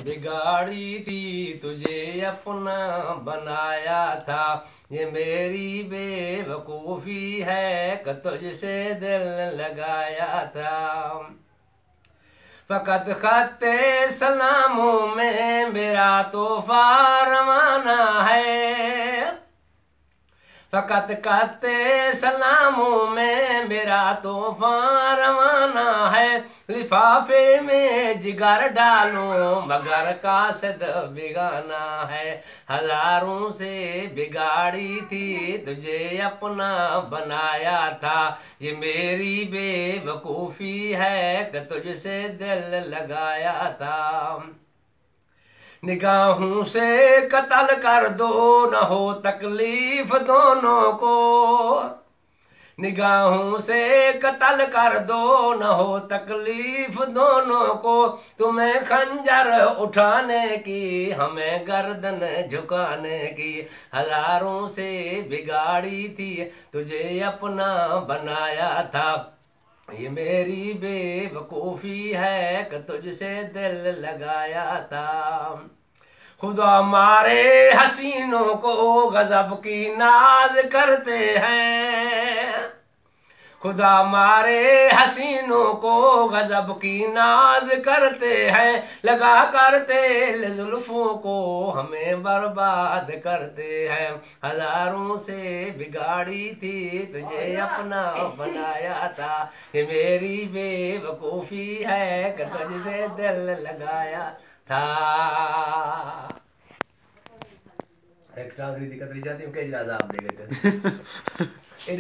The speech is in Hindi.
बिगाड़ी थी तुझे अपना बनाया था। ये मेरी बेवकूफी है कि तुझसे दिल लगाया था। फकत खत्ते सलामों में मेरा तोहफा रवाना है। फकत खत्ते सलामों में मेरा तोहफा रवाना है। लिफाफे में जिगर डालो मगर कासद बिगाना है। हजारों से बिगाड़ी थी तुझे अपना बनाया था। ये मेरी बेवकूफी है कि तुझसे दिल लगाया था। निगाहों से कत्ल कर दो न हो तकलीफ दोनों को। निगाहों से कत्ल कर दो न हो तकलीफ दोनों को। तुम्हें खंजर उठाने की हमें गर्दन झुकाने की। हजारों से बिगाड़ी थी तुझे अपना बनाया था। ये मेरी बेवकूफी है कि तुझसे दिल लगाया था। खुदा मारे हसीनों को गजब की नाज करते हैं। खुदा मारे हसीनों को गजब की नाज करते हैं। लगा कर तेल जुल्फों को हमें बर्बाद करते हैं। हजारों से बिगाड़ी थी तुझे अपना बनाया था। ये मेरी बेवकूफी है कि तुझसे दिल लगाया था। एक दिक्कत रही जाती हूँ, क्या आप देखे थे।